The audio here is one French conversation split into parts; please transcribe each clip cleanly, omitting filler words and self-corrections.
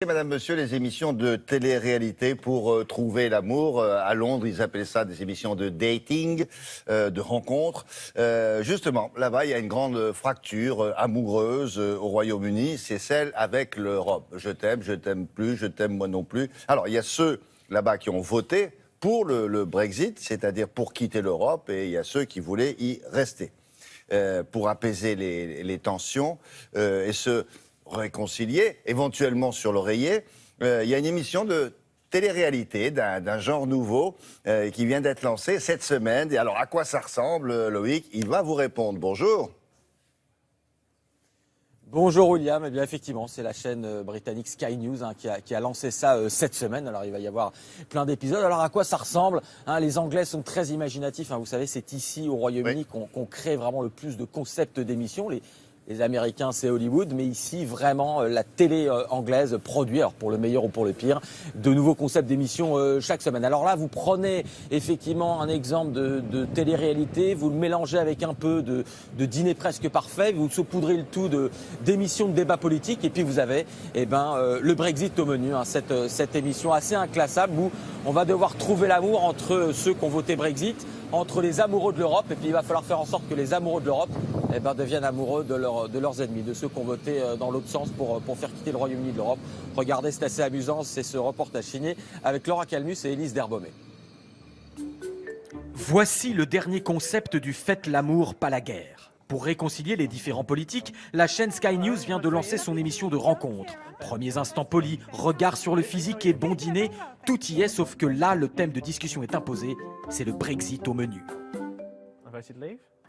madame, monsieur, les émissions de télé-réalité pour trouver l'amour. À Londres, ils appellent ça des émissions de dating, de rencontres. Justement, là-bas, il y a une grande fracture amoureuse au Royaume-Uni. C'est celle avec l'Europe. Je t'aime plus, je t'aime moi non plus. Alors, il y a ceux là-bas qui ont voté pour le Brexit, c'est-à-dire pour quitter l'Europe, et il y a ceux qui voulaient y rester. Pour apaiser les tensions et se réconcilier, éventuellement sur l'oreiller. Il y a une émission de télé-réalité d'un genre nouveau qui vient d'être lancée cette semaine. Et alors, à quoi ça ressemble, Loïc? Il va vous répondre. Bonjour. Bonjour William, eh bien effectivement c'est la chaîne britannique Sky News qui a lancé ça cette semaine. Alors il va y avoir plein d'épisodes. Alors à quoi ça ressemble, les Anglais sont très imaginatifs, vous savez c'est ici au Royaume-Uni qu'on crée vraiment le plus de concepts d'émissions. Les Américains, c'est Hollywood, mais ici, vraiment, la télé anglaise produit, alors pour le meilleur ou pour le pire, de nouveaux concepts d'émissions chaque semaine. Alors là, vous prenez effectivement un exemple de télé-réalité, vous le mélangez avec un peu de dîner presque parfait, vous saupoudrez le tout d'émissions de débat politique, et puis vous avez le Brexit au menu, cette émission assez inclassable où on va devoir trouver l'amour entre ceux qui ont voté Brexit, entre les amoureux de l'Europe, et puis il va falloir faire en sorte que les amoureux de l'Europe deviennent amoureux de leurs ennemis, de ceux qui ont voté dans l'autre sens pour faire quitter le Royaume-Uni de l'Europe. Regardez, c'est assez amusant, c'est ce reportage signé avec Laura Calmus et Élise Derbaumet. Voici le dernier concept du Faites l'amour, pas la guerre. Pour réconcilier les différents politiques, la chaîne Sky News vient de lancer son émission de rencontre. Premiers instants polis, regard sur le physique et bon dîner, tout y est, sauf que là, le thème de discussion est imposé, c'est le Brexit au menu.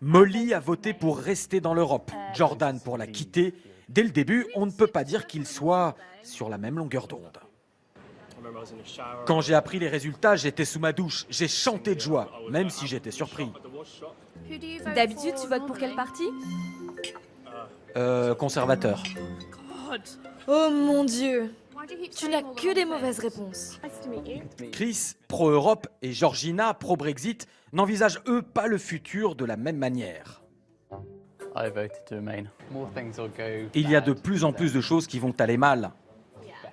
Molly a voté pour rester dans l'Europe, Jordan pour la quitter. Dès le début, on ne peut pas dire qu'ils soient sur la même longueur d'onde. Quand j'ai appris les résultats, j'étais sous ma douche, j'ai chanté de joie, même si j'étais surpris. D'habitude, tu votes pour quel parti? Conservateur. Oh mon Dieu, tu n'as que des mauvaises réponses. Chris, pro-Europe, et Georgina, pro-Brexit, n'envisagent eux pas le futur de la même manière. Il y a de plus en plus de choses qui vont aller mal.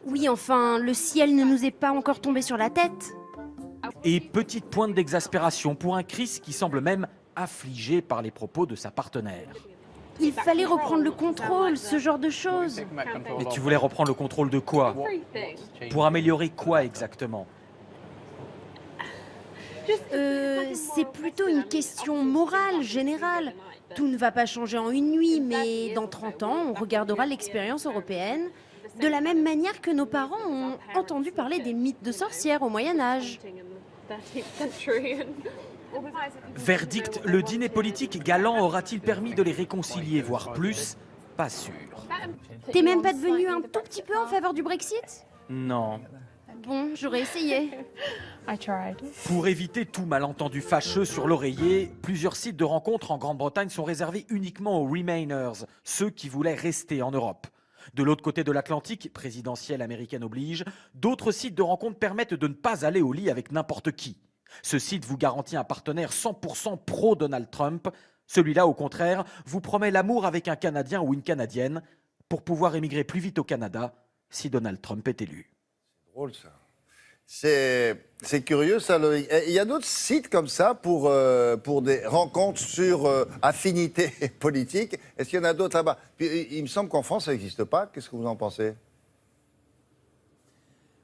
Oui, enfin, le ciel ne nous est pas encore tombé sur la tête. Et petite pointe d'exaspération pour un Chris qui semble même affligé par les propos de sa partenaire. Il fallait reprendre le contrôle, ce genre de choses. Mais tu voulais reprendre le contrôle de quoi? Pour améliorer quoi exactement? C'est plutôt une question morale, générale. Tout ne va pas changer en une nuit, mais dans 30 ans, on regardera l'expérience européenne de la même manière que nos parents ont entendu parler des mythes de sorcières au Moyen-Âge. Verdict, le dîner politique galant aura-t-il permis de les réconcilier, voire plus? Pas sûr. T'es même pas devenu un tout petit peu en faveur du Brexit? Non. Bon, j'aurais essayé. Pour éviter tout malentendu fâcheux sur l'oreiller, plusieurs sites de rencontres en Grande-Bretagne sont réservés uniquement aux Remainers, ceux qui voulaient rester en Europe. De l'autre côté de l'Atlantique, présidentielle américaine oblige, d'autres sites de rencontres permettent de ne pas aller au lit avec n'importe qui. Ce site vous garantit un partenaire 100% pro-Donald Trump. Celui-là, au contraire, vous promet l'amour avec un Canadien ou une Canadienne pour pouvoir émigrer plus vite au Canada si Donald Trump est élu. C'est drôle, ça. C'est curieux, ça, Loïc. Il y a d'autres sites comme ça pour des rencontres sur affinité politique. Est-ce qu'il y en a d'autres là-bas? Il me semble qu'en France, ça n'existe pas. Qu'est-ce que vous en pensez?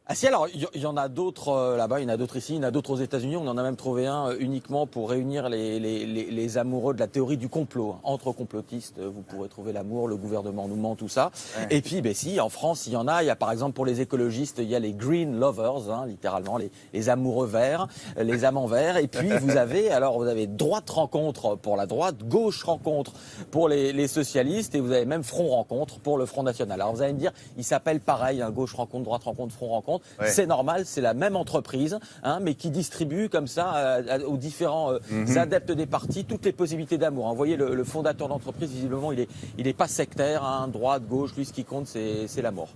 Ah si, alors il y en a d'autres là-bas, il y en a d'autres ici, il y en a d'autres aux États-Unis. On en a même trouvé un uniquement pour réunir les amoureux de la théorie du complot. Entre complotistes, vous pourrez trouver l'amour, le gouvernement nous ment, tout ça. Ouais. Et puis, si, en France, il y en a. Il y a par exemple pour les écologistes, il y a les green lovers, littéralement les amoureux verts, les amants verts. Et puis vous avez droite rencontre pour la droite, gauche rencontre pour les socialistes, et vous avez même front rencontre pour le Front National. Alors vous allez me dire, il s'appelle pareil, gauche rencontre, droite rencontre, front rencontre. Ouais. C'est normal, c'est la même entreprise, mais qui distribue comme ça aux différents adeptes des partis toutes les possibilités d'amour. Vous voyez, le fondateur d'entreprise, visiblement, il est pas sectaire, droite, gauche, lui, ce qui compte, c'est l'amour.